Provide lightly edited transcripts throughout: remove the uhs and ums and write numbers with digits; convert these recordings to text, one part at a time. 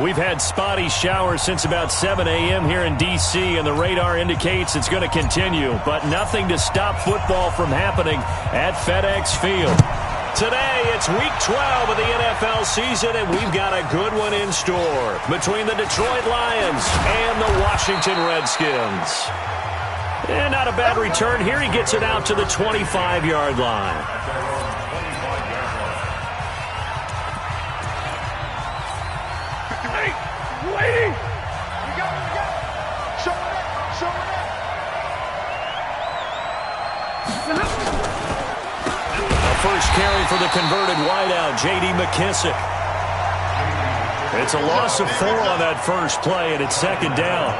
We've had spotty showers since about 7 a.m. here in D.C., and the radar indicates it's going to continue, but nothing to stop football from happening at FedEx Field. Today, it's Week 12 of the NFL season, and we've got a good one in store between the Detroit Lions and the Washington Redskins. And not a bad return here. He gets it out to the 25-yard line. Waiting. We got it. Show it. A first carry for the converted wideout, J.D. McKissick. It's a loss of 4 on that first play, and it's second down.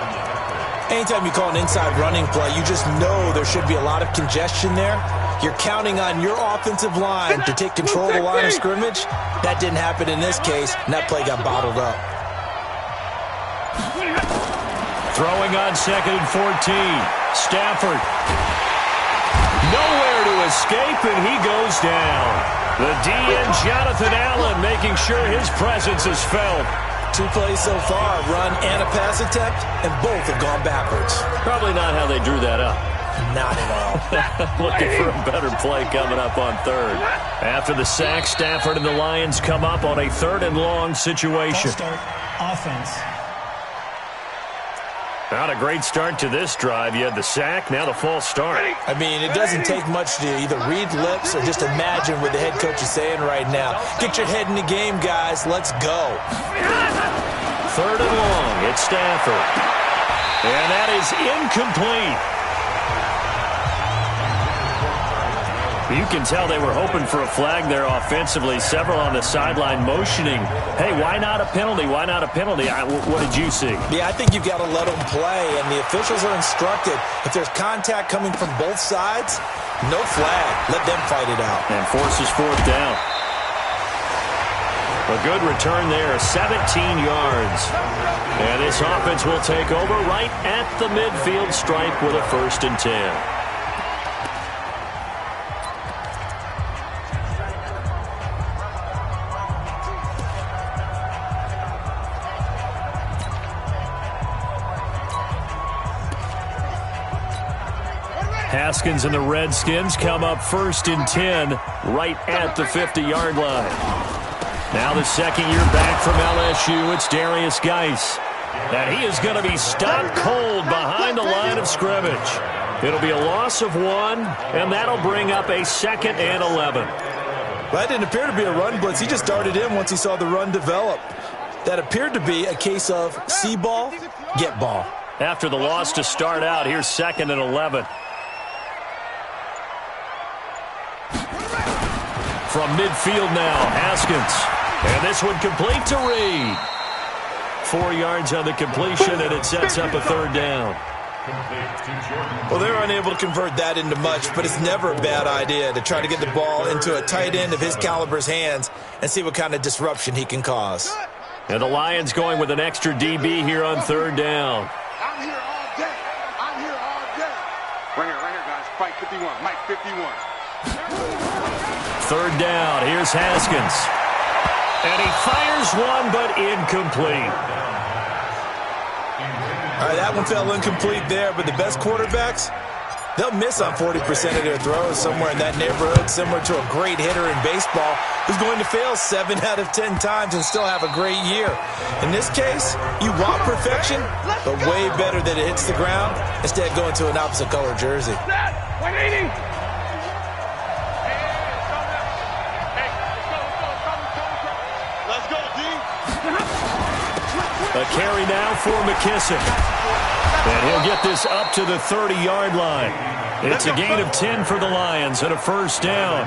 Anytime you call an inside running play, you just know there should be a lot of congestion there. You're counting on your offensive line to take control of the line of scrimmage. That didn't happen in this case, and that play got bottled up. Throwing on 2nd and 14. Stafford. Nowhere to escape, and he goes down. The DN, Jonathan Allen, making sure his presence is felt. 2 plays so far, run and a pass attempt, and both have gone backwards. Probably not how they drew that up. Not at all. Looking for a better play coming up on third. After the sack, Stafford and the Lions come up on a 3rd and long situation. Start offense. Not a great start to this drive. You had the sack, now the false start. I mean, it doesn't take much to either read lips or just imagine what the head coach is saying right now. Get your head in the game, guys. Let's go. 3rd and long. It's Stafford. And that is incomplete. You can tell they were hoping for a flag there offensively. Several on the sideline motioning, hey, why not a penalty? Why not a penalty? What did you see? Yeah, I think you've got to let them play, and the officials are instructed. If there's contact coming from both sides, no flag. Let them fight it out. And forces 4th down. A good return there, 17 yards. And this offense will take over right at the midfield stripe with a 1st and 10. Haskins and the Redskins come up 1st and 10 right at the 50-yard line. Now the second year back from LSU, it's Darius Geis. And he is going to be stopped cold behind the line of scrimmage. It'll be a loss of 1, and that'll bring up a 2nd and 11. Well, that didn't appear to be a run blitz. He just darted in once he saw the run develop. That appeared to be a case of see ball, get ball. After the loss to start out, here's 2nd and 11. From midfield now, Haskins. And this one complete to Reed. 4 yards on the completion, and it sets up a 3rd down. Well, they're unable to convert that into much, but it's never a bad idea to try to get the ball into a tight end of his caliber's hands and see what kind of disruption he can cause. And the Lions going with an extra DB here on 3rd down. I'm here all day. Right here, guys. Fight 51. Mike 51. 3rd down. Here's Haskins. And he fires one, but incomplete. All right, that one fell incomplete there, but the best quarterbacks, they'll miss on 40% of their throws, somewhere in that neighborhood, similar to a great hitter in baseball who's going to fail 7 out of 10 times and still have a great year. In this case, you want perfection, but way better that it hits the ground instead of going to an opposite color jersey. 180. A carry now for McKissick. And he'll get this up to the 30-yard line. It's a gain of 10 for the Lions and a 1st down.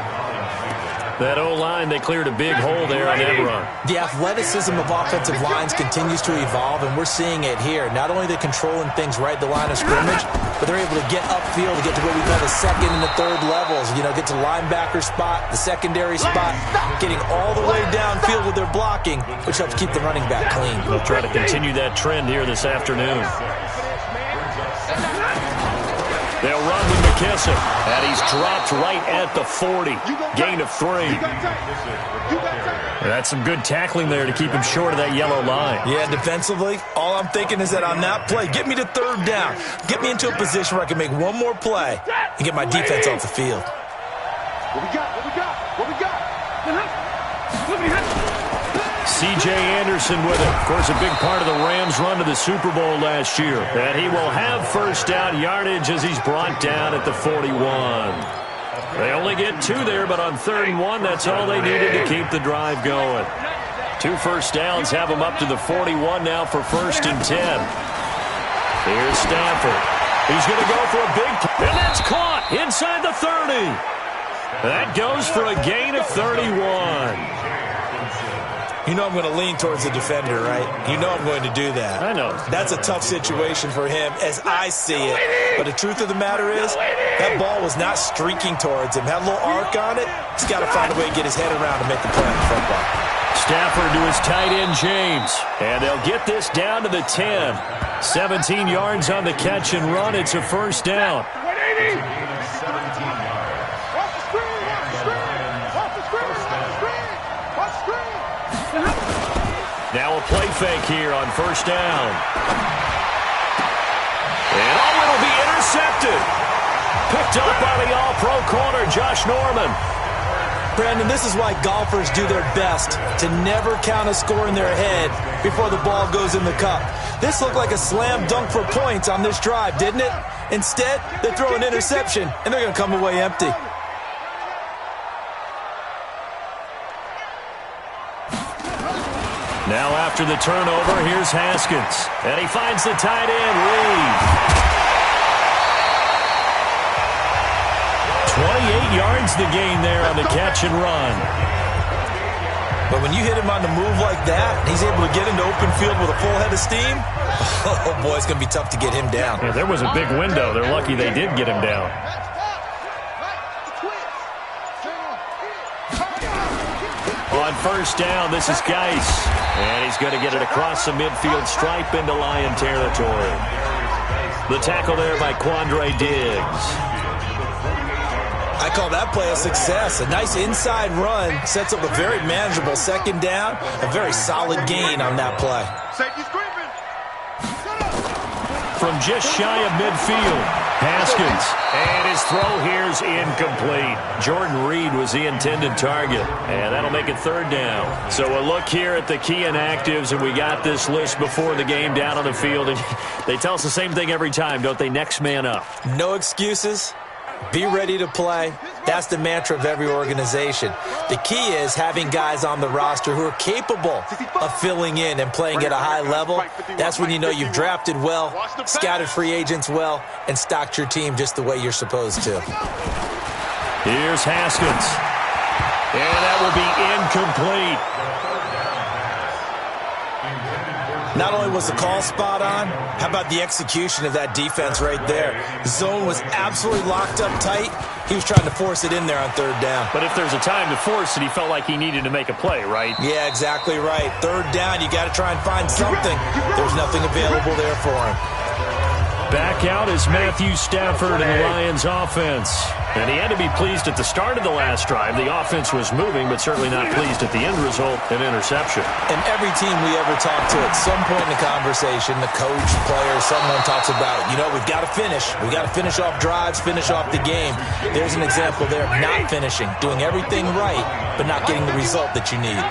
That O-line, they cleared a big hole there on that run. The athleticism of offensive lines continues to evolve, and we're seeing it here. Not only are they controlling things right at the line of scrimmage, but they're able to get upfield to get to what we call the 2nd and the 3rd levels. You know, get to linebacker spot, the secondary spot, getting all the way downfield with their blocking, which helps keep the running back clean. They'll try to continue that trend here this afternoon. They'll run with McKissick. And he's dropped right at the 40. Gain of 3. That's some good tackling there to keep him short of that yellow line. Yeah, defensively, all I'm thinking is that on that play, get me to third down. Get me into a position where I can make one more play and get my defense off the field. What we got? What we got? What we got? C.J. Anderson with it. Of course, a big part of the Rams' run to the Super Bowl last year. And he will have first down yardage as he's brought down at the 41. They only get 2 there, but on 3rd and 1, that's all they needed to keep the drive going. 2 first downs have them up to the 41 now for 1st and 10. Here's Stafford. He's going to go for a big play, and that's caught inside the 30. That goes for a gain of 31. You know I'm going to lean towards the defender, right? You know I'm going to do that. I know. That's a tough situation for him as I see it. But the truth of the matter is, that ball was not streaking towards him. Had a little arc on it. He's got to find a way to get his head around to make the play on the football. Stafford to his tight end, James. And they'll get this down to the 10. 17 yards on the catch and run. It's a first down. Now a play fake here on first down. And it'll be intercepted. Picked up by the all-pro corner, Josh Norman. Brandon, this is why golfers do their best to never count a score in their head before the ball goes in the cup. This looked like a slam dunk for points on this drive, didn't it? Instead, they throw an interception, and they're going to come away empty. Now after the turnover, here's Haskins. And he finds the tight end, Reed. 28 yards the gain there on the catch and run. But when you hit him on the move like that, he's able to get into open field with a full head of steam. Oh, boy, it's going to be tough to get him down. Yeah, there was a big window. They're lucky they did get him down. On first down, this is Geis. And he's going to get it across the midfield stripe into Lion territory. The tackle there by Quandre Diggs. I call that play a success. A nice inside run sets up a very manageable second down. A very solid gain on that play. Safety screaming. From just shy of midfield, Haskins. And his throw here's incomplete. Jordan Reed was the intended target. And that'll make it third down. So a look here at the key inactives, and we got this list before the game down on the field. And they tell us the same thing every time, don't they? Next man up. No excuses. Be ready to play. That's the mantra of every organization. The key is having guys on the roster who are capable of filling in and playing at a high level. That's when you know you've drafted well, scouted free agents well, and stocked your team just the way you're supposed to. Here's Haskins. And that will be incomplete. Not only was the call spot on, how about the execution of that defense right there? The zone was absolutely locked up tight. He was trying to force it in there on third down. But if there's a time to force it, he felt like he needed to make a play, right? Yeah, exactly right. Third down, you got to try and find something. There's nothing available there for him. Back out is Matthew Stafford and the Lions offense. And he had to be pleased at the start of the last drive. The offense was moving, but certainly not pleased at the end result, an interception. And every team we ever talk to, at some point in the conversation, the coach, player, someone talks about, you know, we've got to finish. We've got to finish off drives, finish off the game. There's an example there, not finishing, doing everything right, but not getting the result that you need.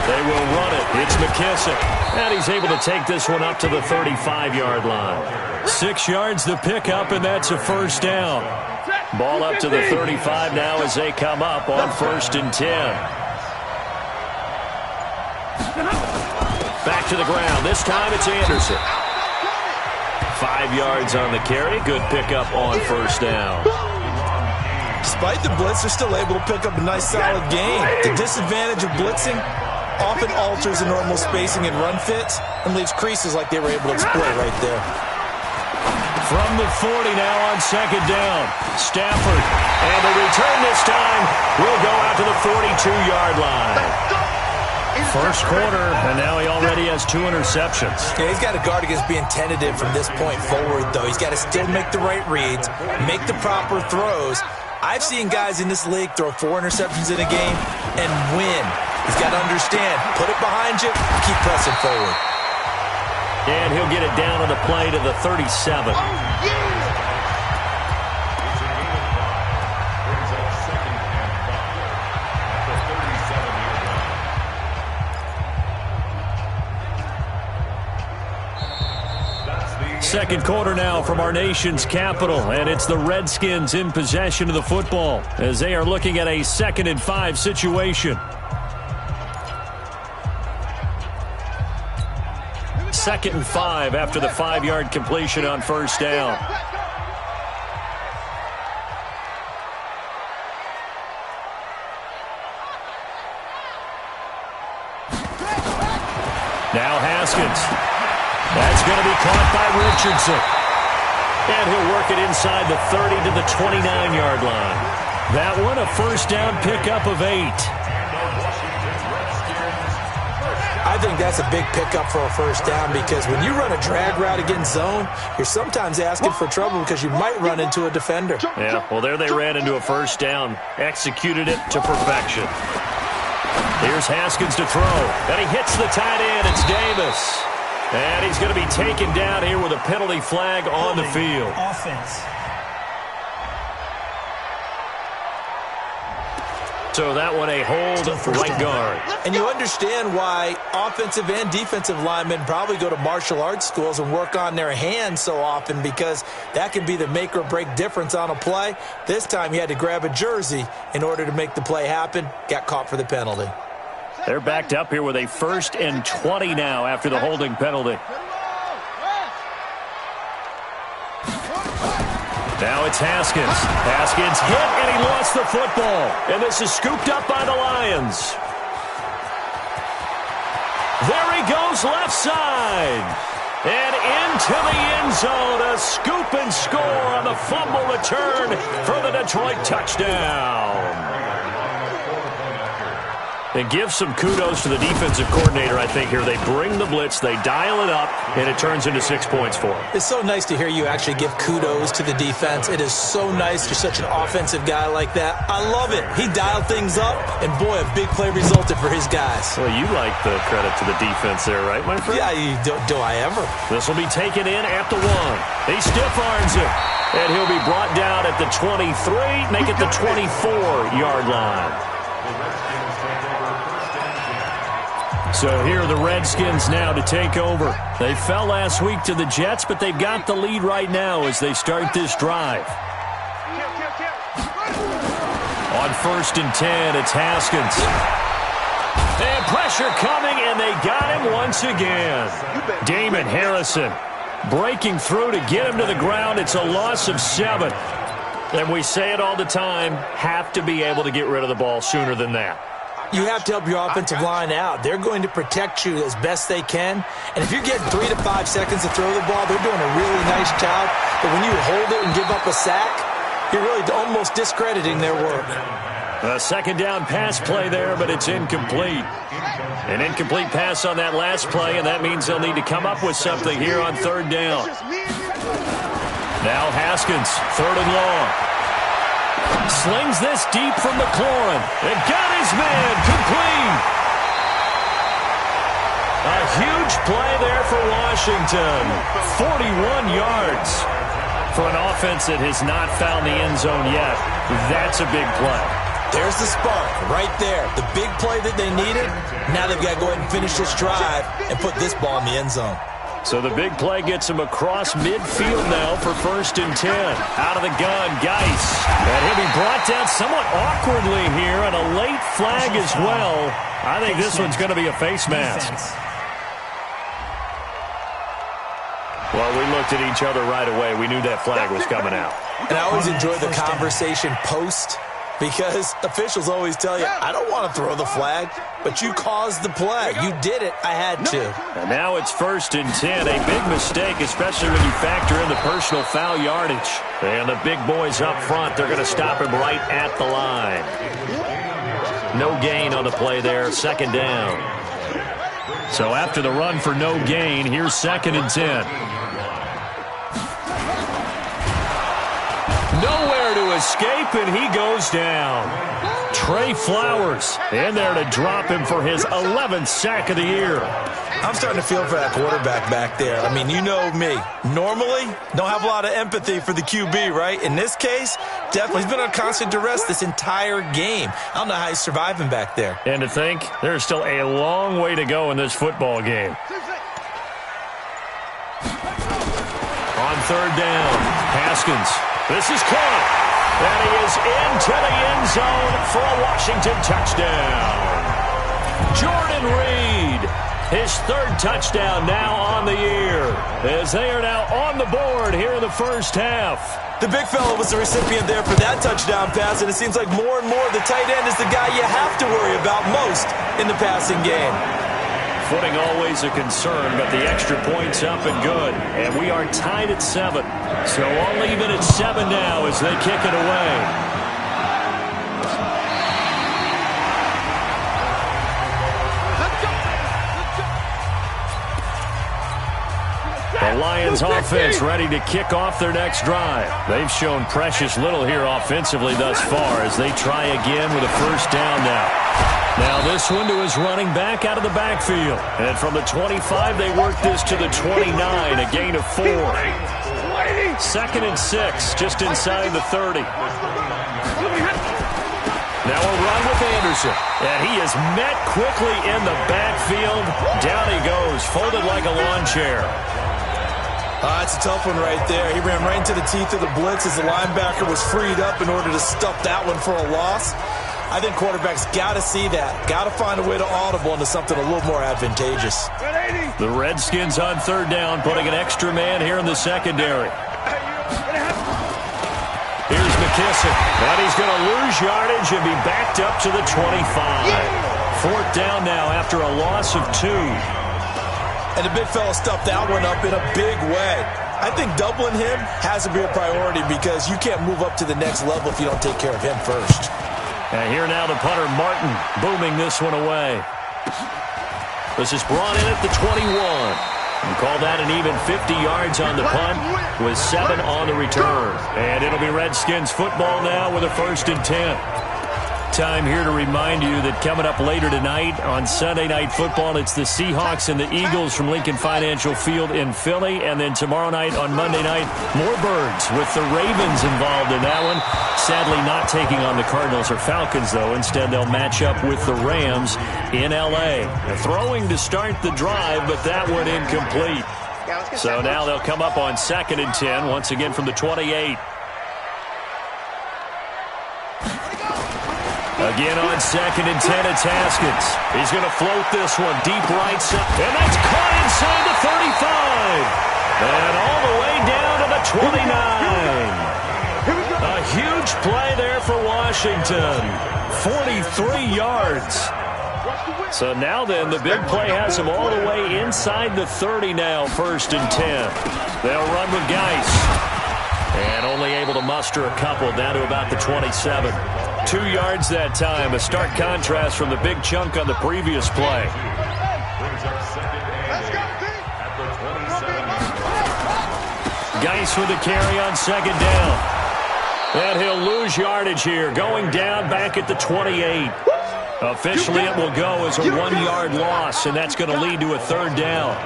They will run it. It's McKissick. And he's able to take this one up to the 35-yard line. 6 yards the pickup, and that's a first down. Ball up to the 35 now as they come up on 1st and 10. Back to the ground. This time it's Anderson. 5 yards on the carry. Good pickup on first down. Despite the blitz, they're still able to pick up a nice solid gain. The disadvantage of blitzing often alters the normal spacing and run fits and leaves creases like they were able to exploit right there. From the 40 now on second down. Stafford. And the return this time will go out to the 42-yard line. First quarter, and now he already has 2 interceptions. Yeah, he's got to guard against being tentative from this point forward, though. He's got to still make the right reads, make the proper throws. I've seen guys in this league throw 4 interceptions in a game and win. He's got to understand, put it behind you, keep pressing forward. And he'll get it down on the play to the 37. Second quarter now from our nation's capital, and it's the Redskins in possession of the football as they are looking at a 2nd and 5 situation. 2nd and 5 after the 5-yard completion on first down. Now Haskins. That's going to be caught by Richardson. And he'll work it inside the 30 to the 29-yard line. That one a first down pickup of 8. I think that's a big pickup for a first down because when you run a drag route against zone, you're sometimes asking for trouble because you might run into a defender. Yeah, well, there they ran into a first down. Executed it to perfection. Here's Haskins to throw. And he hits the tight end. It's Davis. And he's going to be taken down here with a penalty flag on the field. Offense. So that one a hold for right guard. And you understand why offensive and defensive linemen probably go to martial arts schools and work on their hands so often because that can be the make or break difference on a play. This time he had to grab a jersey in order to make the play happen. Got caught for the penalty. They're backed up here with a 1st and 20 now after the holding penalty. Now it's Haskins. Haskins hit, and he lost the football. And this is scooped up by the Lions. There he goes, left side. And into the end zone, a scoop and score on the fumble return for the Detroit touchdown. And give some kudos to the defensive coordinator, I think, here. They bring the blitz, they dial it up, and it turns into 6 points for them. It's so nice to hear you actually give kudos to the defense. It is so nice. You're such an offensive guy like that. I love it. He dialed things up, and boy, a big play resulted for his guys. Well, you like the credit to the defense there, right, my friend? Yeah, do I ever. This will be taken in at the 1. He stiff arms it, and he'll be brought down at the 23, make it the 24-yard line. So here are the Redskins now to take over. They fell last week to the Jets, but they've got the lead right now as they start this drive. On 1st and 10, it's Haskins. And pressure coming, and they got him once again. Damon Harrison breaking through to get him to the ground. It's a loss of 7. And we say it all the time, have to be able to get rid of the ball sooner than that. You have to help your offensive line out. They're going to protect you as best they can. And if you're getting 3 to 5 seconds to throw the ball, they're doing a really nice job. But when you hold it and give up a sack, you're really almost discrediting their work. A 2nd down pass play there, but it's incomplete. An incomplete pass on that last play, and that means they'll need to come up with something here on 3rd down. Now Haskins, 3rd and long. Slings this deep from McLaurin. And got his man complete. A huge play there for Washington. 41 yards for an offense that has not found the end zone yet. That's a big play. There's the spark right there. The big play that they needed. Now they've got to go ahead and finish this drive and put this ball in the end zone. So the big play gets him across midfield now for 1st and 10. Out of the gun, Geis. And he'll be brought down somewhat awkwardly here, and a late flag as well. I think this one's going to be a face mask. Well, we looked at each other right away. We knew that flag was coming out. And I always enjoy the conversation post because officials always tell you, I don't want to throw the flag, but you caused the play. You did it. I had to. And now it's 1st and 10. A big mistake, especially when you factor in the personal foul yardage. And the big boys up front, they're going to stop him right at the line. No gain on the play there. 2nd down. So after the run for no gain, here's 2nd and 10. Nowhere to escape, and he goes down. Trey Flowers in there to drop him for his 11th sack of the year. I'm starting to feel for that quarterback back there. I mean, you know me. Normally, don't have a lot of empathy for the QB, right? In this case, definitely. He's been on constant duress this entire game. I don't know how he's surviving back there. And to think, there's still a long way to go in this football game. On 3rd down, Haskins. This is caught. And he is into the end zone for a Washington touchdown. Jordan Reed, his 3rd touchdown now on the year, as they are now on the board here in the first half. The big fella was the recipient there for that touchdown pass, and it seems like more and more the tight end is the guy you have to worry about most in the passing game. Footing always a concern, but the extra point's up and good. And we are tied at 7. So all even at 7 now as they kick it away. The Lions offense ready to kick off their next drive. They've shown precious little here offensively thus far as they try again with a 1st down now. Now this one to his running back out of the backfield. And from the 25, they work this to the 29, a gain of 4. 2nd and 6, just inside the 30. Now a run with Anderson. And he is met quickly in the backfield. Down he goes, folded like a lawn chair. That's a tough one right there. He ran right into the teeth of the blitz as the linebacker was freed up in order to stuff that one for a loss. I think quarterbacks got to see that. Got to find a way to audible into something a little more advantageous. The Redskins on 3rd down, putting an extra man here in the secondary. Here's McKissick. And he's going to lose yardage and be backed up to the 25. 4th down now after a loss of 2. And the big fella stuffed that one up in a big way. I think doubling him has to be a priority because you can't move up to the next level if you don't take care of him first. And here now the punter, Martin, booming this one away. This is brought in at the 21. You call that an even 50 yards on the punt with 7 on the return. And it'll be Redskins football now with a 1st and 10. Time here to remind you that coming up later tonight on Sunday Night Football, it's the Seahawks and the Eagles from Lincoln Financial Field in Philly. And then tomorrow night on Monday night, more Birds with the Ravens involved in that one. Sadly not taking on the Cardinals or Falcons, though. Instead, they'll match up with the Rams in L.A. Throwing to start the drive, but that one incomplete. So now they'll come up on 2nd and 10, once again from the 28. Again on 2nd and 10, it's Haskins. He's going to float this one deep right side. And that's caught inside the 35. And all the way down to the 29. A huge play there for Washington. 43 yards. So now then, the big play has him all the way inside the 30 now, 1st and 10. They'll run with Geis. And only able to muster a couple down to about the 27. 2 yards that time, a stark contrast from the big chunk on the previous play. Geis with the carry on 2nd down. And he'll lose yardage here, going down back at the 28. Officially, it will go as a 1-yard loss, and that's going to lead to a 3rd down.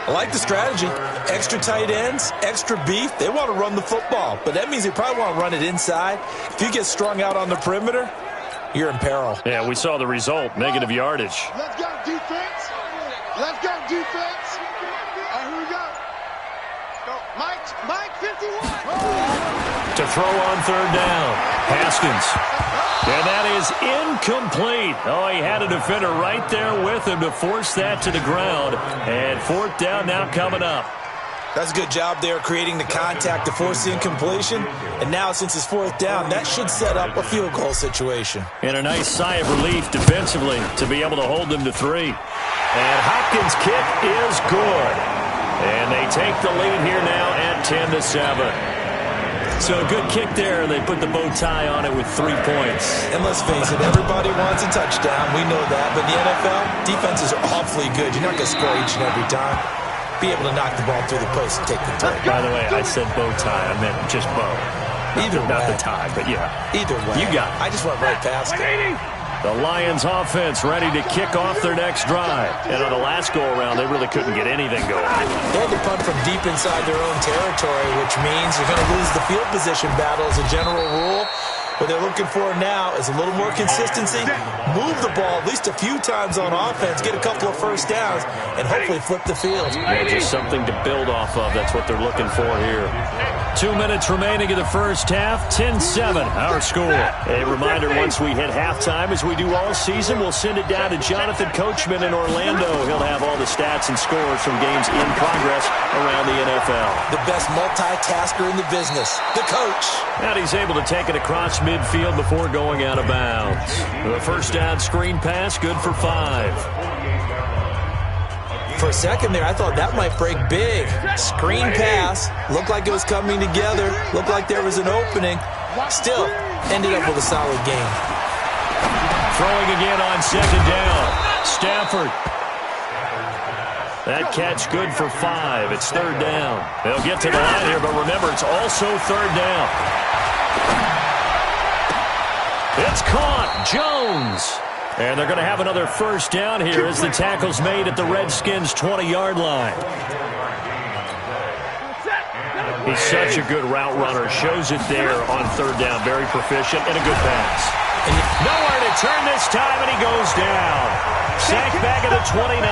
I like the strategy. Extra tight ends, extra beef. They want to run the football, but that means they probably want to run it inside. If you get strung out on the perimeter, you're in peril. Yeah, we saw the result, negative yardage. Let's go, defense. Let's go, defense. All right, here we go. Mike 51. To throw on 3rd down, Haskins. And that is incomplete. Oh, he had a defender right there with him to force that to the ground. And 4th down now coming up. That's a good job there creating the contact to force the incompletion. And now since it's 4th down, that should set up a field goal situation. And a nice sigh of relief defensively to be able to hold them to 3. And Hopkins' kick is good. And they take the lead here now at 10-7. So a good kick there. They put the bow tie on it with 3 points. And let's face it, everybody wants a touchdown. We know that. But in the NFL, defenses are awfully good. You're not going to score each and every time. Be able to knock the ball through the post and take the turn. By the way, I said bow tie. I meant just bow. Either way. Not the tie, but yeah. Either way. You got it. I just went right past it. The Lions offense ready to kick off their next drive. And on the last go-around, they really couldn't get anything going. They had to punt from deep inside their own territory, which means they're going to lose the field position battle as a general rule. What they're looking for now is a little more consistency, move the ball at least a few times on offense, get a couple of first downs, and hopefully flip the field. Yeah, just something to build off of. That's what they're looking for here. 2 minutes remaining in the first half. 10-7, our score. A reminder, once we hit halftime, as we do all season, we'll send it down to Jonathan Coachman in Orlando. He'll have all the stats and scores from games in progress around the NFL. The best multitasker in the business, the coach. And he's able to take it across midfield before going out of bounds. The first down screen pass, good for 5. For a second there, I thought that might break big. Screen pass, looked like it was coming together, looked like there was an opening. Still, ended up with a solid game. Throwing again on second down. Stafford. That catch good for 5. It's third down. They'll get to the line here, but remember, it's also third down. It's caught. Jones. And they're going to have another first down here as the tackle's made at the Redskins' 20-yard line. He's such a good route runner. Shows it there on third down. Very proficient and a good pass. Nowhere to turn this time, and he goes down. Sacked back at the 29.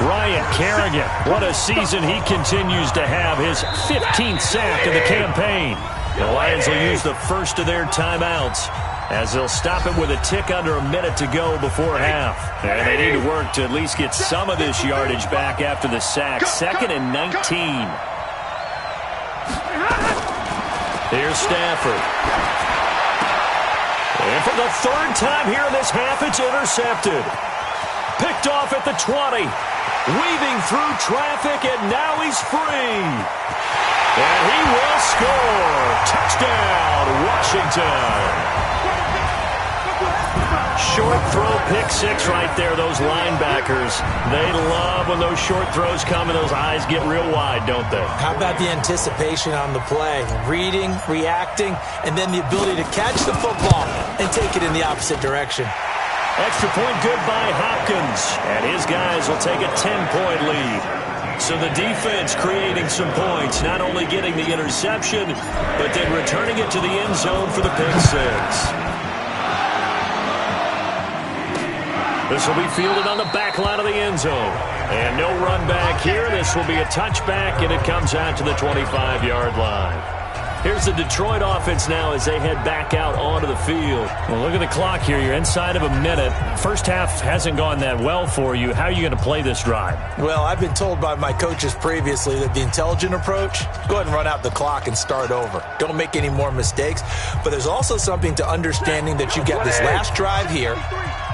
Ryan Kerrigan, what a season he continues to have. His 15th sack of the campaign. The Lions will use the first of their timeouts as they'll stop it with a tick under a minute to go before half. And they need to work to at least get some of this yardage back after the sack. 2nd and 19. Here's Stafford. And for the third time here in this half, it's intercepted. Picked off at the 20. Weaving through traffic, and now he's free. And he will score. Touchdown, Washington. Short throw, pick 6 right there. Those linebackers, they love when those short throws come and those eyes get real wide, don't they? How about the anticipation on the play? Reading, reacting, and then the ability to catch the football and take it in the opposite direction. Extra point good by Hopkins. And his guys will take a 10-point lead. So the defense creating some points, not only getting the interception, but then returning it to the end zone for the pick 6. This will be fielded on the back line of the end zone. And no run back here. This will be a touchback, and it comes out to the 25-yard line. Here's the Detroit offense now as they head back out onto the field. Well, look at the clock here. You're inside of a minute. First half hasn't gone that well for you. How are you going to play this drive? Well, I've been told by my coaches previously that the intelligent approach, go ahead and run out the clock and start over. Don't make any more mistakes. But there's also something to understanding that you get this last drive here.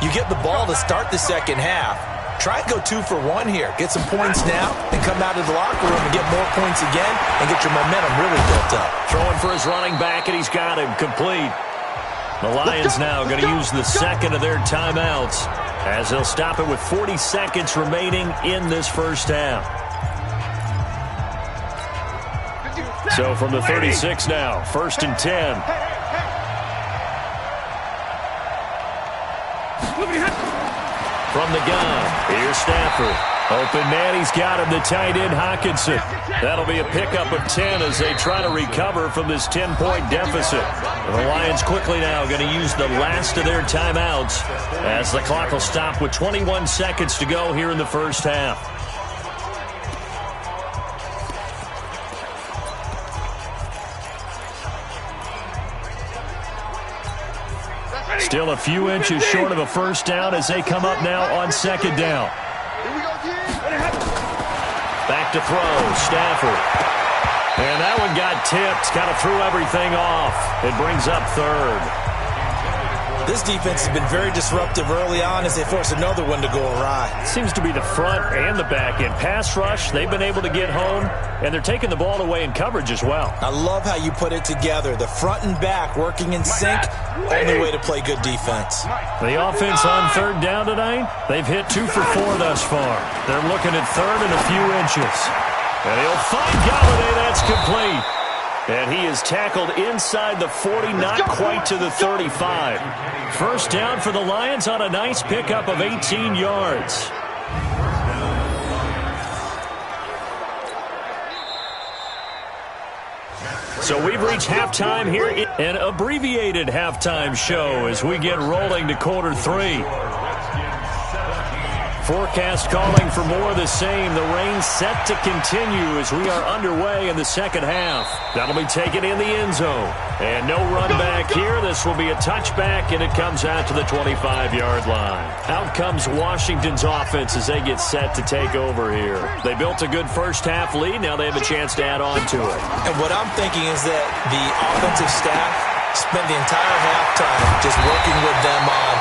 You get the ball to start the second half. Try and go 2 for 1 here. Get some points now and come out of the locker room and get more points again and get your momentum really built up. Throwing for his running back, and he's got him complete. The Lions now going to use the second of their timeouts as they'll stop it with 40 seconds remaining in this first half. So from the 36 now, 1st and 10. From the gun, here's Stafford. Open man, he's got him, the tight end Hockenson. That'll be a pickup of 10 as they try to recover from this 10-point deficit. The Lions quickly now going to use the last of their timeouts as the clock will stop with 21 seconds to go here in the first half. Still a few inches short of a first down as they come up now on second down. Back to throw, Stafford. And that one got tipped, kind of threw everything off. It brings up third. This defense has been very disruptive early on as they force another one to go awry. Seems to be the front and the back end. Pass rush, they've been able to get home, and they're taking the ball away in coverage as well. I love how you put it together. The front and back working in sync, only way to play good defense. The offense on third down tonight, they've hit 2 for 4 thus far. They're looking at third and a few inches. And he'll find Galladay. That's complete. And he is tackled inside the 40, not quite to the 35. First down for the Lions on a nice pickup of 18 yards. So we've reached halftime here, an abbreviated halftime show as we get rolling to quarter 3. Forecast calling for more of the same. The rain set to continue as we are underway in the second half. That'll be taken in the end zone. And no run back here. This will be a touchback, and it comes out to the 25-yard line. Out comes Washington's offense as they get set to take over here. They built a good first-half lead. Now they have a chance to add on to it. And what I'm thinking is that the offensive staff spent the entire halftime just working with them on,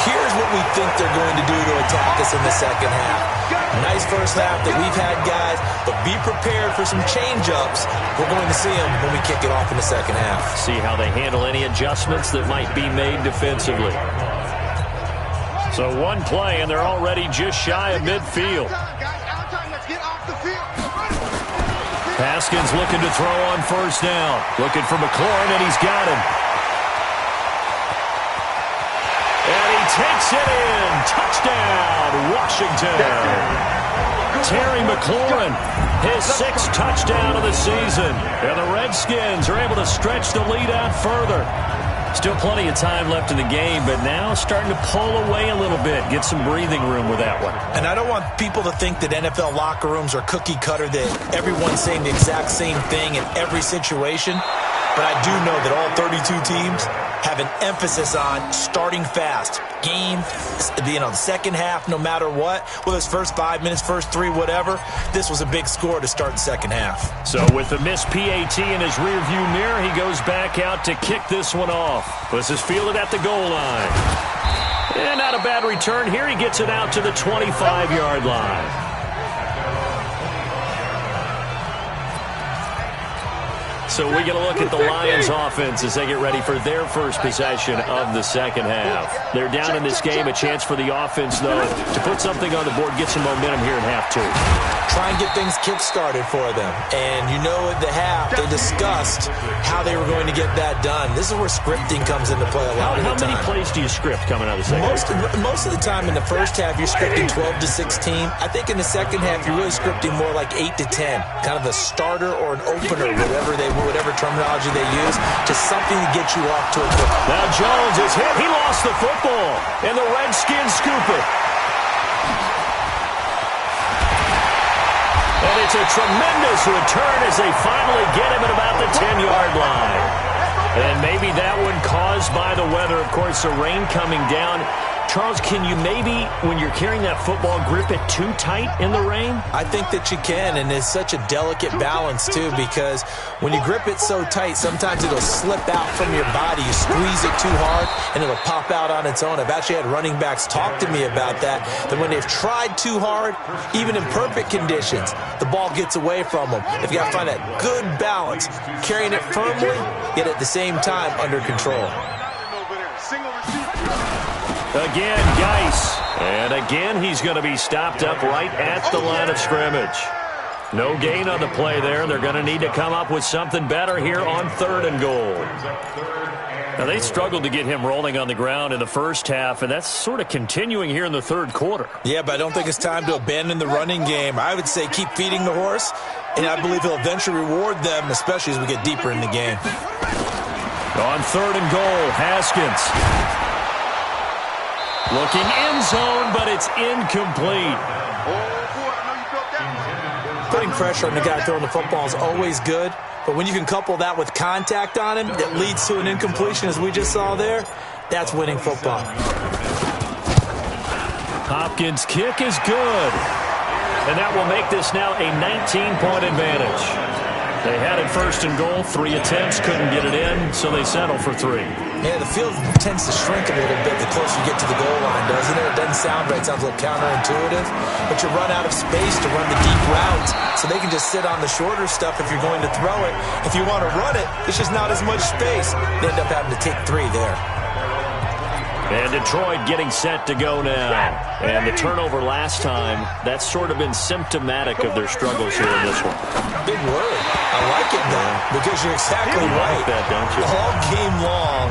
here's what we think they're going to do to attack us in the second half. Nice first half that we've had, guys, but be prepared for some change-ups. We're going to see them when we kick it off in the second half. See how they handle any adjustments that might be made defensively. So one play, and they're already just shy of midfield. Haskins looking to throw on first down. Looking for McLaurin, and he's got him. And he takes it in. Touchdown, Washington. Terry McLaurin, his 6th touchdown of the season. And the Redskins are able to stretch the lead out further. Still plenty of time left in the game, but now starting to pull away a little bit. Get some breathing room with that one. And I don't want people to think that NFL locker rooms are cookie cutter, that everyone's saying the exact same thing in every situation. But I do know that all 32 teams have an emphasis on starting fast. Game, the second half, no matter what, whether it's first 5 minutes, first 3, whatever, this was a big score to start the second half. So with the missed PAT in his rearview mirror, he goes back out to kick this one off. This is fielded at the goal line. And not a bad return here. He gets it out to the 25-yard line. So we get a look at the Lions offense as they get ready for their first possession of the second half. They're down in this game. A chance for the offense, though, to put something on the board, get some momentum here in half 2. Try and get things kick-started for them. And you know at the half, they discussed how they were going to get that done. This is where scripting comes into play a lot of the time. How many plays do you script coming out of the second half? Most of the time in the first half, you're scripting 12 to 16. I think in the second half, you're really scripting more like 8 to 10. Kind of a starter or an opener, whatever terminology they use, just something to get you off to a quick. Now Jones is hit. He lost the football, and the Redskins scoop it. And it's a tremendous return as they finally get him at about the 10-yard line. And maybe that one caused by the weather. Of course, the rain coming down. Charles, can you maybe, when you're carrying that football, grip it too tight in the rain? I think that you can, and it's such a delicate balance, too, because when you grip it so tight, sometimes it'll slip out from your body. You squeeze it too hard, and it'll pop out on its own. I've actually had running backs talk to me about that when they've tried too hard, even in perfect conditions, the ball gets away from them. If you got to find that good balance, carrying it firmly, yet at the same time under control. Again, Geis. And again, he's going to be stopped up right at the line of scrimmage. No gain on the play there. They're going to need to come up with something better here on 3rd and goal. Now, they struggled to get him rolling on the ground in the first half, and that's sort of continuing here in the third quarter. Yeah, but I don't think it's time to abandon the running game. I would say keep feeding the horse, and I believe he'll eventually reward them, especially as we get deeper in the game. On 3rd and goal, Haskins. Looking end zone, but it's incomplete. Putting pressure on the guy throwing the football is always good, but when you can couple that with contact on him that leads to an incompletion, as we just saw there, that's winning football. Hopkins' kick is good. And that will make this now a 19-point advantage. They had it first and goal. 3 attempts, couldn't get it in, so they settle for 3. Yeah, the field tends to shrink a little bit the closer you get to the goal line, doesn't it? It doesn't sound right. It sounds a little counterintuitive. But you run out of space to run the deep routes, so they can just sit on the shorter stuff if you're going to throw it. If you want to run it, it's just not as much space. They end up having to take 3 there. And Detroit getting set to go now. And the turnover last time, that's sort of been symptomatic of their struggles here in this one. Big word. I like it, though, because you're exactly right. Like that, don't you? All game long,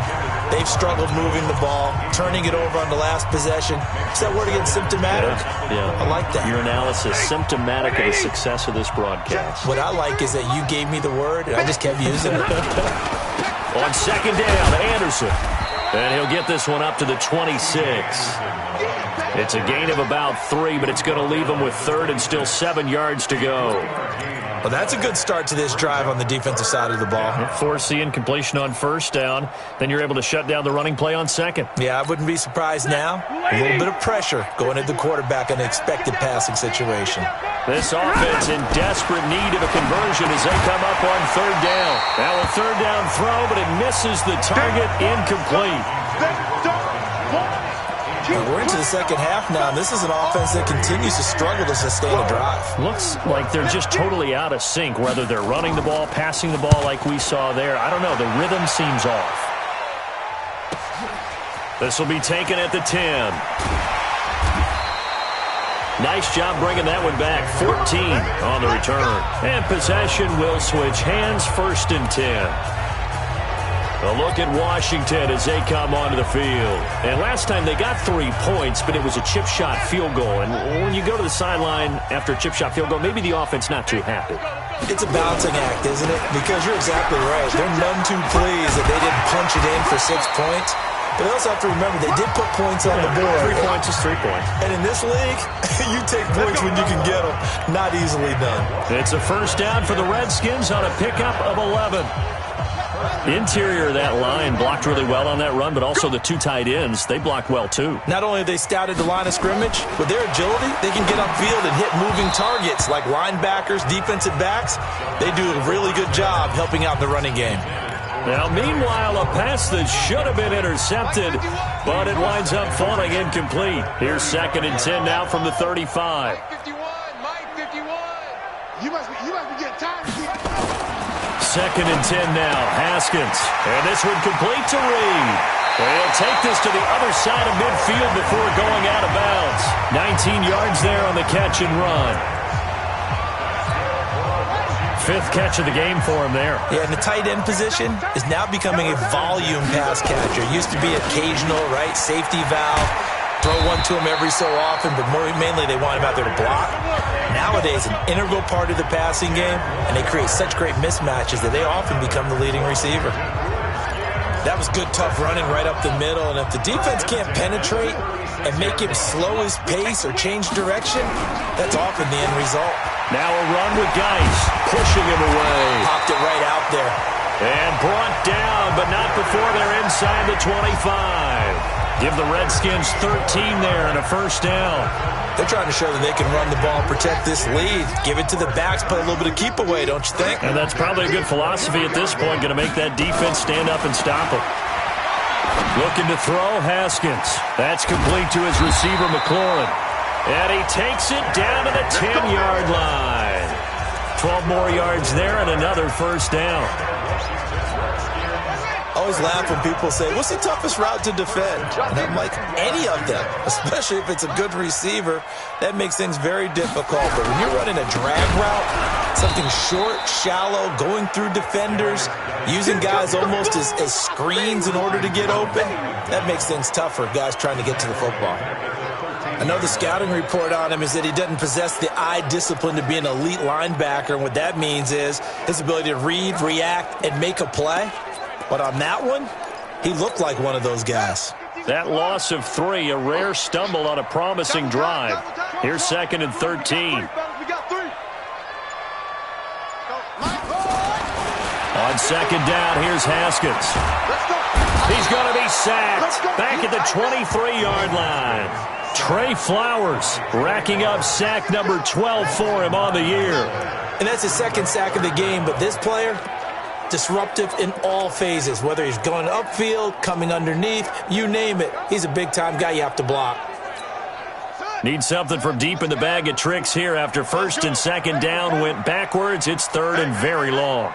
they've struggled moving the ball, turning it over on the last possession. Is that word again, symptomatic? Yeah. I like that. Your analysis, symptomatic of the success of this broadcast. What I like is that you gave me the word, and I just kept using it. On second down, Anderson. And he'll get this one up to the 26. It's a gain of about 3, but it's going to leave him with 3rd and still 7 yards to go. Well, that's a good start to this drive on the defensive side of the ball. Forcing completion on first down. Then you're able to shut down the running play on second. Yeah, I wouldn't be surprised now. A little bit of pressure going at the quarterback in an expected passing situation. This offense in desperate need of a conversion as they come up on 3rd down. Now a 3rd down throw, but it misses the target, incomplete. We're into the second half now, and this is an offense that continues to struggle to sustain a drive. Looks like they're just totally out of sync, whether they're running the ball, passing the ball like we saw there. I don't know. The rhythm seems off. This will be taken at the 10. Nice job bringing that one back. 14 on the return. And possession will switch hands, 1st and 10. A look at Washington as they come onto the field. And last time they got 3 points, but it was a chip shot field goal. And when you go to the sideline after a chip shot field goal, maybe the offense not too happy. It's a balancing act, isn't it? Because you're exactly right. They're none too pleased that they didn't punch it in for 6 points. But they also have to remember they did put points on the board. 3 points is 3 points. And in this league, you take points when you can get them. Not easily done. It's a 1st down for the Redskins on a pickup of 11. Interior of that line blocked really well on that run, but also the 2 tight ends, they blocked well too. Not only have they scouted the line of scrimmage, with their agility, they can get upfield and hit moving targets like linebackers, defensive backs. They do a really good job helping out the running game. Now, meanwhile, a pass that should have been intercepted, but it winds up falling incomplete. Here's 2nd and 10 now from the 35. Mike 51. You must be getting tired. 2nd and 10 now. Haskins. And this one complete to Reed. He'll take this to the other side of midfield before going out of bounds. 19 yards there on the catch and run. 5th catch of the game for him there. Yeah, and the tight end position is now becoming a volume pass catcher. It used to be occasional, right? Safety valve. Throw one to him every so often, but mainly they want him out there to block. Nowadays, an integral part of the passing game, and they create such great mismatches that they often become the leading receiver. That was good, tough running right up the middle, and if the defense can't penetrate and make him slow his pace or change direction, that's often the end result. Now a run with Geis, pushing him away. Popped it right out there. And brought down, but not before they're inside the 25. Give the Redskins 13 there and a 1st down. They're trying to show that they can run the ball, protect this lead. Give it to the backs, put a little bit of keep away, don't you think? And that's probably a good philosophy at this point, going to make that defense stand up and stop them. Looking to throw, Haskins. That's complete to his receiver, McLaurin. And he takes it down to the 10-yard line. 12 more yards there and another 1st down. I always laugh when people say, what's the toughest route to defend? And I'm like, any of them, especially if it's a good receiver. That makes things very difficult. But when you're running a drag route, something short, shallow, going through defenders, using guys almost as screens in order to get open, that makes things tougher, guys trying to get to the football. Another scouting report on him is that he doesn't possess the eye discipline to be an elite linebacker. And what that means is his ability to read, react, and make a play. But on that one, he looked like one of those guys. That loss of 3, a rare stumble on a promising drive. Here's 2nd and 13. On 2nd down, here's Haskins. He's going to be sacked back at the 23-yard line. Trey Flowers racking up sack number 12 for him on the year. And that's his second sack of the game, but this player, disruptive in all phases, whether he's going upfield, coming underneath, you name it. He's a big-time guy you have to block. Need something from deep in the bag of tricks here after first and second down went backwards. It's third and very long.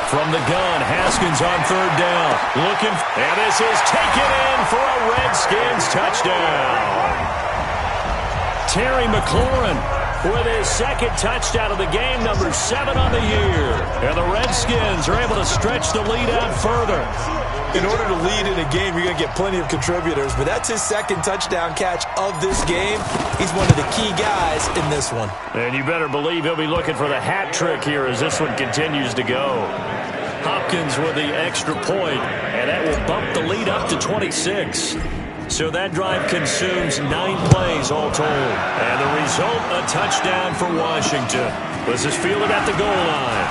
From the gun, Haskins on third down. Looking, and this is taken in for a Redskins touchdown. Terry McLaurin with his second touchdown of the game, number 7 on the year. And the Redskins are able to stretch the lead out further. In order to lead in a game, you're going to get plenty of contributors, but that's his second touchdown catch of this game. He's one of the key guys in this one. And you better believe he'll be looking for the hat trick here as this one continues to go. Hopkins with the extra point, and that will bump the lead up to 26. So that drive consumes 9 plays all told. And the result, a touchdown for Washington. Was this fielded at the goal line.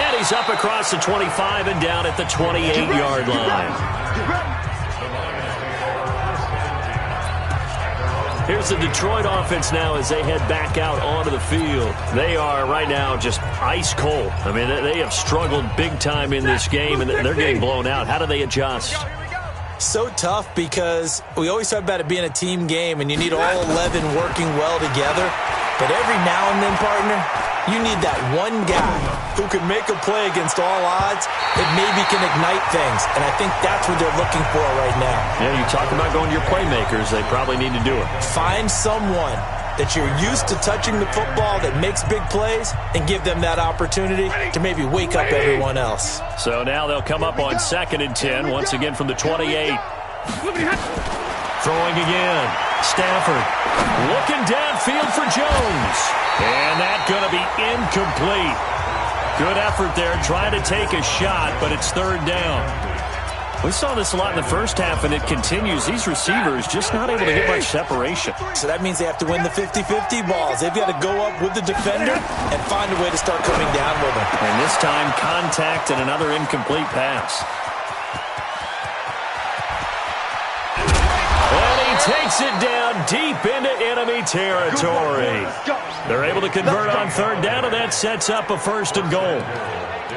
And he's up across the 25 and down at the 28-yard line. Here's the Detroit offense now as they head back out onto the field. They are right now just ice cold. I mean, they have struggled big time in this game, and they're getting blown out. How do they adjust? So tough because we always talk about it being a team game, and you need all 11 working well together. But every now and then, partner, you need that one guy who can make a play against all odds that maybe can ignite things. And I think that's what they're looking for right now. Yeah, you talk about going to your playmakers. They probably need to do it. Find someone that you're used to touching the football that makes big plays and give them that opportunity to maybe wake up everyone else. So now they'll come up on 2nd and 10, once again from the 28. Throwing again. Stafford looking downfield for Jones. And that's going to be incomplete. Good effort there, trying to take a shot, but it's third down. We saw this a lot in the first half, and it continues. These receivers just not able to get much separation. So that means they have to win the 50-50 balls. They've got to go up with the defender and find a way to start coming down with them. And this time, contact and another incomplete pass. And he takes it down deep into enemy territory. They're able to convert on third down, and that sets up a 1st and goal.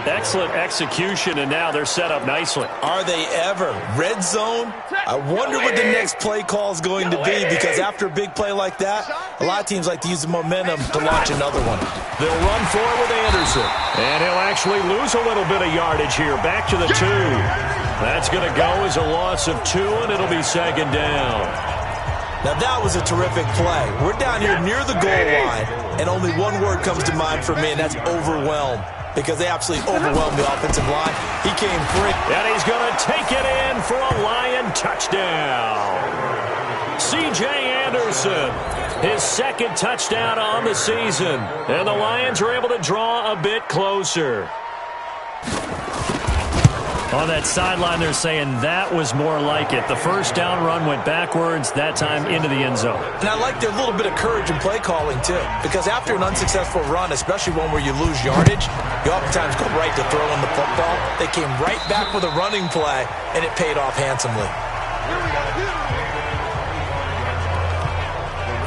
Excellent execution, and now they're set up nicely. Are they ever? Red zone? I wonder what the next play call is going to be, because after a big play like that, a lot of teams like to use the momentum to launch another one. They'll run for it with Anderson. And he'll actually lose a little bit of yardage here. Back to the 2. That's going to go as a loss of 2, and it'll be 2nd down. Now that was a terrific play. We're down here near the goal line, and only one word comes to mind for me, and that's overwhelmed. Because they absolutely overwhelmed the offensive line. He came free. And he's going to take it in for a Lion touchdown. C.J. Anderson, his 2nd touchdown on the season. And the Lions are able to draw a bit closer. On that sideline, they're saying that was more like it. The first down run went backwards, that time into the end zone. And I like their little bit of courage in play calling, too. Because after an unsuccessful run, especially one where you lose yardage, you oftentimes go right to throwing the football. They came right back with a running play, and it paid off handsomely.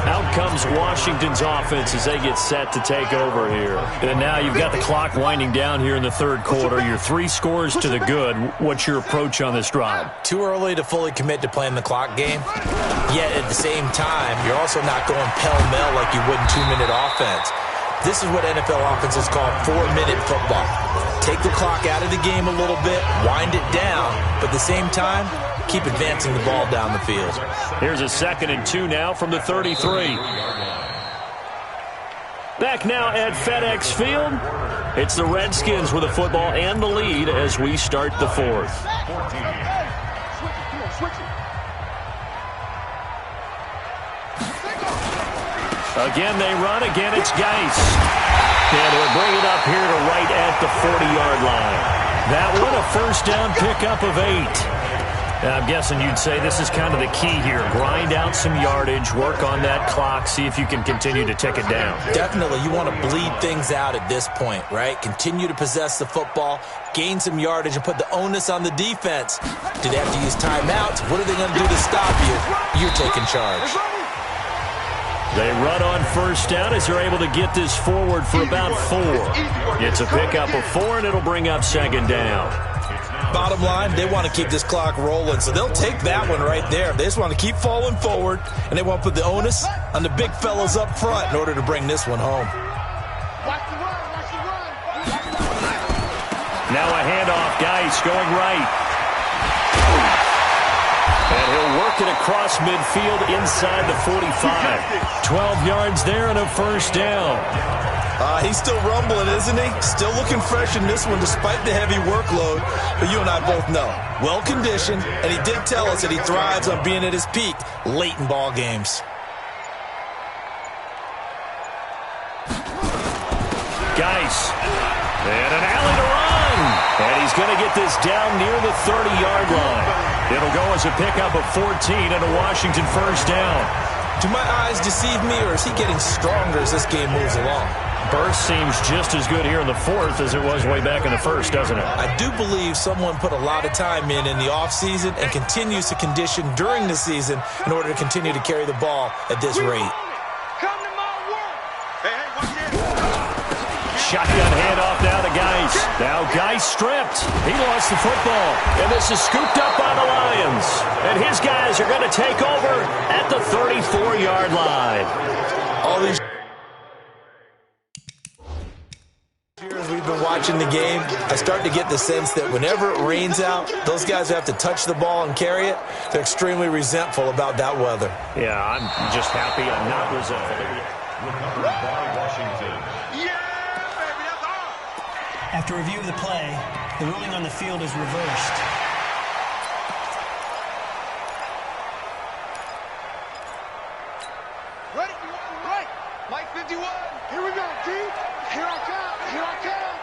Out comes Washington's offense as they get set to take over here. And now you've got the clock winding down here in the third quarter. You're 3 scores to the good. What's your approach on this drive? Too early to fully commit to playing the clock game. Yet at the same time, you're also not going pell-mell like you would in 2-minute offense. This is what NFL offenses call 4-minute football. Take the clock out of the game a little bit, wind it down, but at the same time, keep advancing the ball down the field. Here's a 2nd and 2 now from the 33. Back now at FedEx Field. It's the Redskins with the football and the lead as we start the 4th. Again, they run. Again, it's Geis. And we'll bring it up here to right at the 40-yard line. That one, a first down pickup of 8. I'm guessing you'd say this is kind of the key here. Grind out some yardage, work on that clock, see if you can continue to tick it down. Definitely. You want to bleed things out at this point, right? Continue to possess the football, gain some yardage, and put the onus on the defense. Do they have to use timeouts? What are they going to do to stop you? You're taking charge. They run on first down as they're able to get this forward for about 4. It's a pickup of 4, and it'll bring up second down. Bottom line, they want to keep this clock rolling, so they'll take that one right there. They just want to keep falling forward, and they want to put the onus on the big fellas up front in order to bring this one home. Now a handoff. Geis going right. And he'll work it across midfield inside the 45. 12 yards there and a first down. He's still rumbling, isn't he? Still looking fresh in this one despite the heavy workload. But you and I both know, well-conditioned, and he did tell us that he thrives on being at his peak late in ball games. Geis. And an alley to run. And he's going to get this down near the 30-yard line. It'll go as a pickup of 14 and a Washington first down. Do my eyes deceive me, or is he getting stronger as this game moves along? Burst seems just as good here in the 4th as it was way back in the 1st, doesn't it? I do believe someone put a lot of time in the offseason and continues to condition during the season in order to continue to carry the ball at this rate. Shotgun handoff now to Geis. Now Geis stripped. He lost the football. And this is scooped up by the Lions. And his guys are going to take over at the 34-yard line. All these years we've been watching the game, I start to get the sense that whenever it rains out, those guys who have to touch the ball and carry it, they're extremely resentful about that weather. Yeah, I'm just happy I'm not resentful. Washington. After review of the play, the ruling on the field is reversed. Ready? Right. Mike 51. Here we go, D. Here I come. Here I come.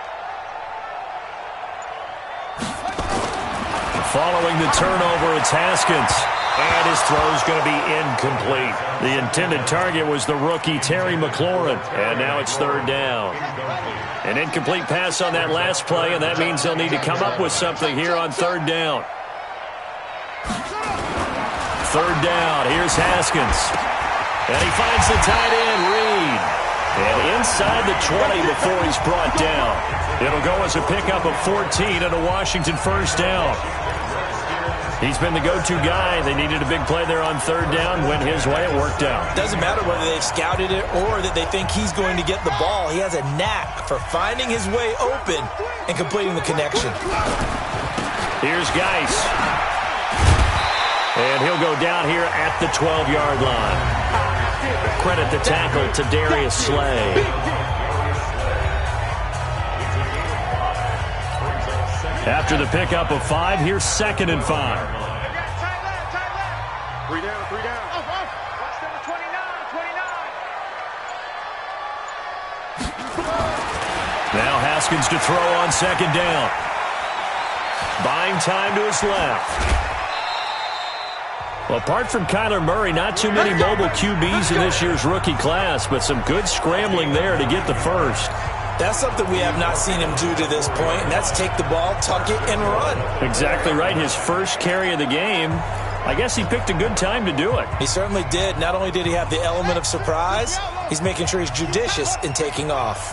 Following the turnover, it's Haskins. And his throw's going to be incomplete. The intended target was the rookie Terry McLaurin. And now it's third down. An incomplete pass on that last play, and that means they'll need to come up with something here on third down. Third down, here's Haskins. And he finds the tight end, Reed. And inside the 20 before he's brought down. It'll go as a pickup of 14 and a Washington first down. He's been the go-to guy. They needed a big play there on third down. Went his way. It worked out. Doesn't matter whether they've scouted it or that they think he's going to get the ball. He has a knack for finding his way open and completing the connection. Here's Geis. And he'll go down here at the 12-yard line. Credit the tackle to Darius Slay. After the pickup of 5, here's 2nd and 5. Tight left. 3 down. Watch number 29. Now Haskins to throw on 2nd down. Buying time to his left. Well, apart from Kyler Murray, not too many mobile QBs in this year's rookie class, but some good scrambling there to get the first. That's something we have not seen him do to this point, and that's take the ball, tuck it, and run. Exactly right. His first carry of the game. I guess he picked a good time to do it. He certainly did. Not only did he have the element of surprise, he's making sure he's judicious in taking off.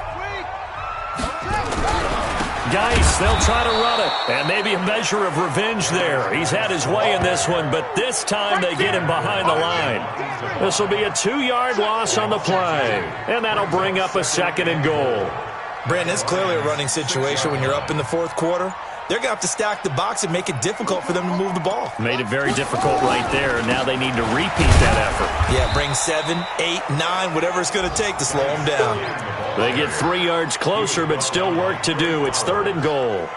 Geis, they'll try to run it. And maybe a measure of revenge there. He's had his way in this one, but this time they get him behind the line. This will be a 2-yard loss on the play. And that'll bring up a 2nd and goal. Brandon, it's clearly a running situation when you're up in the 4th quarter. They're going to have to stack the box and make it difficult for them to move the ball. Made it very difficult right there. Now they need to repeat that effort. Yeah, bring 7, 8, 9, whatever it's going to take to slow them down. They get 3 yards closer, but still work to do. It's 3rd and goal.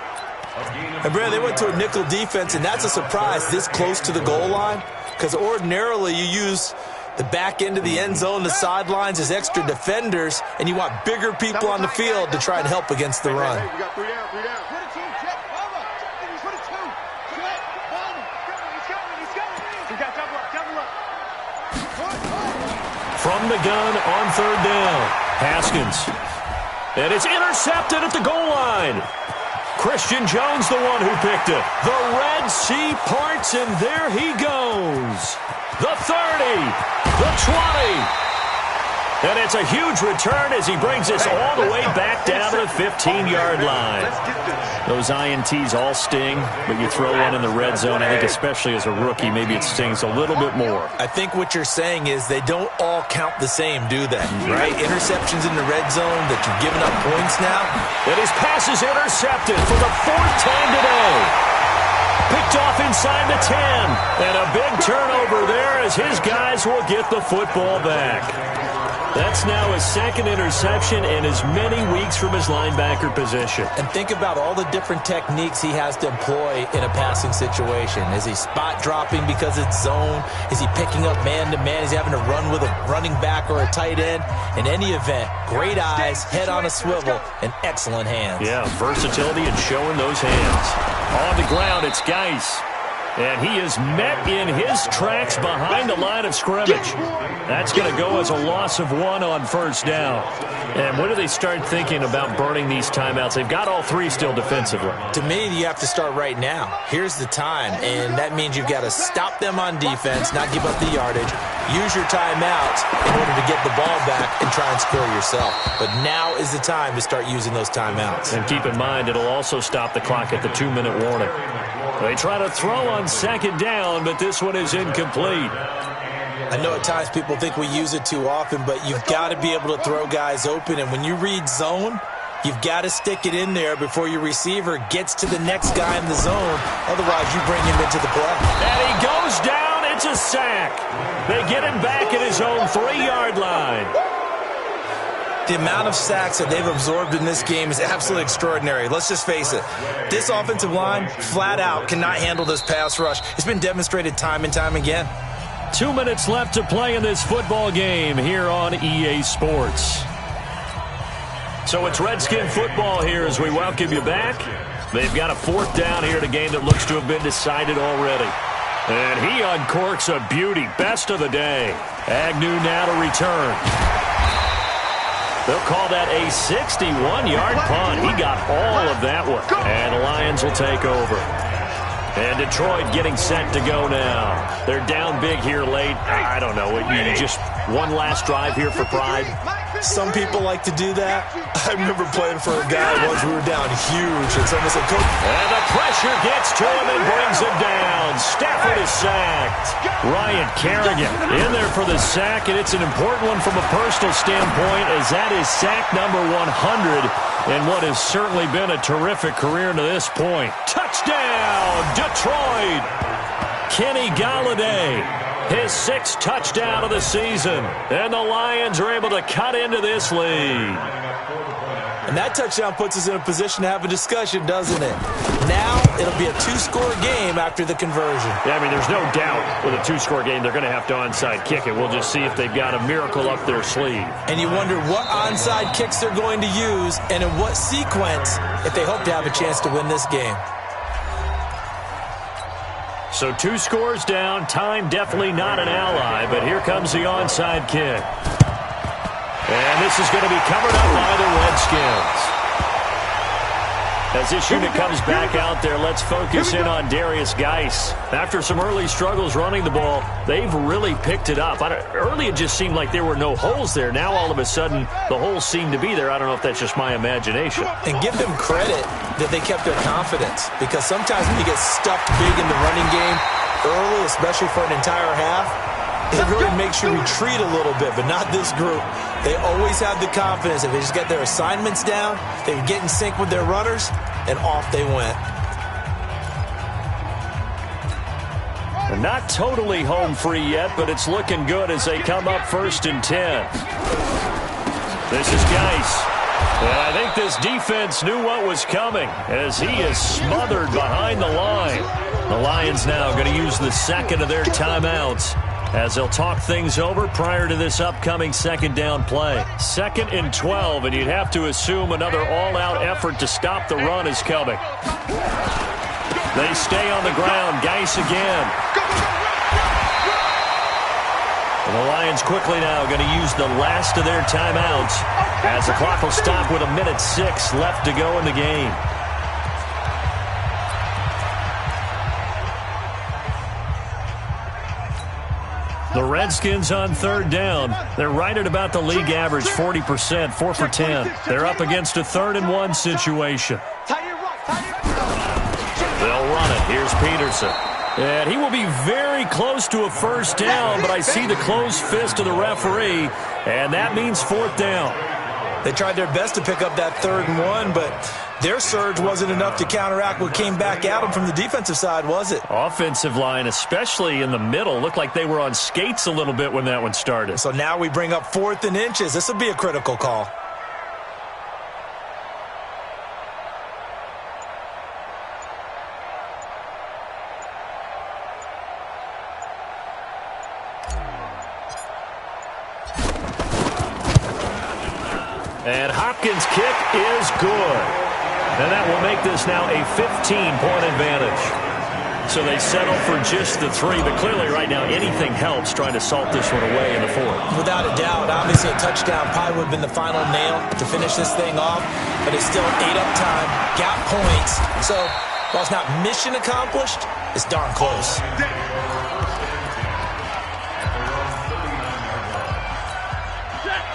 And, Brandon, they went to a nickel defense, and that's a surprise this close to the goal line, because ordinarily you use the back end of the end zone, the sidelines as extra defenders, and you want bigger people on the field to try and help against the run. We got 3 down. from the gun on third down. Haskins. And it's intercepted at the goal line. Christian Jones, the one who picked it. The Red Sea parts, and there he goes. The 30, the 20. And it's a huge return as he brings us all the way back down to the 15-yard line. Those INTs all sting, but you throw one in the red zone, I think especially as a rookie, maybe it stings a little bit more. I think what you're saying is they don't all count the same, do they? Right? Interceptions in the red zone that you've given up points now. And his pass is intercepted for the 4th time today. Picked off inside the 10. And a big turnover there as his guys will get the football back. That's now his 2nd interception in as many weeks from his linebacker position. And think about all the different techniques he has to employ in a passing situation. Is he spot dropping because it's zone? Is he picking up man-to-man? Is he having to run with a running back or a tight end? In any event, great eyes, head on a swivel, and excellent hands. Yeah, versatility and showing those hands. On the ground, it's Geis. And he is met in his tracks behind the line of scrimmage. That's going to go as a loss of 1 on first down. And when do they start thinking about burning these timeouts? They've got all 3 still defensively. To me, you have to start right now. Here's the time, and that means you've got to stop them on defense, not give up the yardage, use your timeouts in order to get the ball back and try and score yourself. But now is the time to start using those timeouts. And keep in mind, it'll also stop the clock at the 2-minute warning. They try to throw on 2nd down, but this one is incomplete. I know at times people think we use it too often, but you've got to be able to throw guys open. And when you read zone, you've got to stick it in there before your receiver gets to the next guy in the zone. Otherwise, you bring him into the play. And he goes down. It's a sack. They get him back at his own 3-yard line. The amount of sacks that they've absorbed in this game is absolutely extraordinary. Let's just face it. This offensive line, flat out, cannot handle this pass rush. It's been demonstrated time and time again. 2 minutes left to play in this football game here on EA Sports. So it's Redskin football here as we welcome you back. They've got a 4th down here in a game that looks to have been decided already. And he uncorks a beauty. Best of the day. Agnew now to return. They'll call that a 61-yard punt. He got all of that one. And the Lions will take over. And Detroit getting set to go now. They're down big here late. I don't know. You just one last drive here for pride. Some people like to do that. I remember playing for a guy once we were down huge, and someone said, "Coach." And the pressure gets to him and brings him down. Stafford is sacked. Ryan Kerrigan in there for the sack, and it's an important one from a personal standpoint as that is sack number 100 in what has certainly been a terrific career to this point. Touchdown, Detroit! Kenny Galladay. His 6th touchdown of the season. And the Lions are able to cut into this lead. And that touchdown puts us in a position to have a discussion, doesn't it? Now it'll be a 2-score game after the conversion. Yeah, I mean, there's no doubt with a 2-score game they're going to have to onside kick it. We'll just see if they've got a miracle up their sleeve. And you wonder what onside kicks they're going to use and in what sequence if they hope to have a chance to win this game. So 2 scores down. Time definitely not an ally, but here comes the onside kick. And this is going to be covered up by the Redskins. As this unit comes back out there, let's focus in on Darius Geis. After some early struggles running the ball, they've really picked it up. Early it just seemed like there were no holes there. Now all of a sudden the holes seem to be there. I don't know if that's just my imagination. And give them credit that they kept their confidence, because sometimes when you get stuffed big in the running game early, especially for an entire half, it really makes you retreat a little bit, but not this group. They always have the confidence. If they just get their assignments down, they would get in sync with their runners, and off they went. They're not totally home free yet, but it's looking good as they come up 1st and 10. This is Geis. And I think this defense knew what was coming as he is smothered behind the line. The Lions now going to use the 2nd of their timeouts as they'll talk things over prior to this upcoming 2nd down play. 2nd and 12, and you'd have to assume another all-out effort to stop the run is coming. They stay on the ground. Geis again. And the Lions quickly now going to use the last of their timeouts as the clock will stop with 1:06 left to go in the game. The Redskins on third down. They're right at about the league average, 40%, 4 for 10. They're up against a 3rd-and-1 situation. They'll run it. Here's Peterson. And he will be very close to a first down, but I see the closed fist of the referee, and that means 4th down. They tried their best to pick up that 3rd-and-1, but their surge wasn't enough to counteract what came back at them from the defensive side, was it? Offensive line, especially in the middle, looked like they were on skates a little bit when that one started. So now we bring up 4th and inches. This will be a critical call. And Hopkins' kick is good. And that will make this now a 15-point advantage. So they settle for just the 3, but clearly right now anything helps trying to salt this one away in the 4th. Without a doubt, obviously a touchdown probably would have been the final nail to finish this thing off, but it's still ate up time, got points. So while it's not mission accomplished, it's darn close.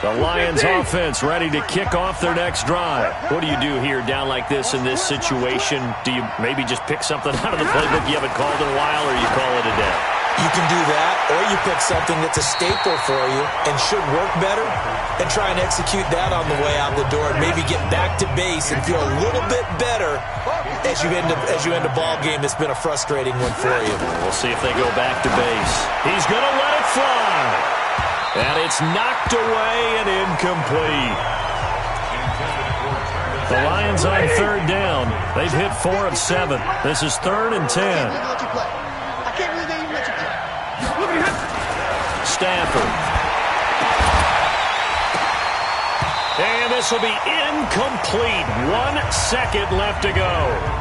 The Lions offense ready to kick off their next drive. What do you do here down like this in this situation? Do you maybe just pick something out of the playbook you haven't called in a while, or you call it a day? You can do that, or you pick something that's a staple for you and should work better and try and execute that on the way out the door and maybe get back to base and feel a little bit better as you end a ball game that's been a frustrating one for you. We'll see if they go back to base. He's going to let it fly. And it's knocked away and incomplete. The Lions on third down. They've hit 4 of 7. This is 3rd and 10. Stafford. And this will be incomplete. 1 second left to go.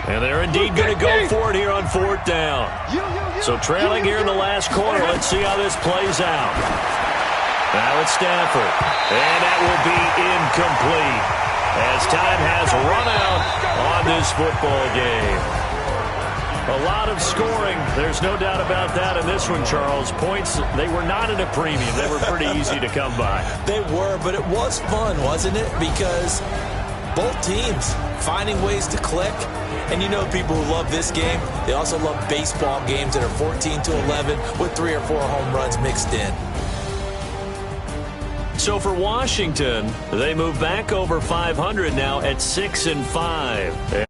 And they're indeed going to go for it here on 4th down. So trailing here in the last quarter. Let's see how this plays out. Now it's Stafford. And that will be incomplete as time has run out on this football game. A lot of scoring. There's no doubt about that in this one, Charles. Points, they were not at a premium. They were pretty easy to come by. They were, but it was fun, wasn't it? Because both teams finding ways to click. And you know people who love this game, they also love baseball games that are 14-11 with 3 or 4 home runs mixed in. So for Washington, they move back over 500 now at 6-5.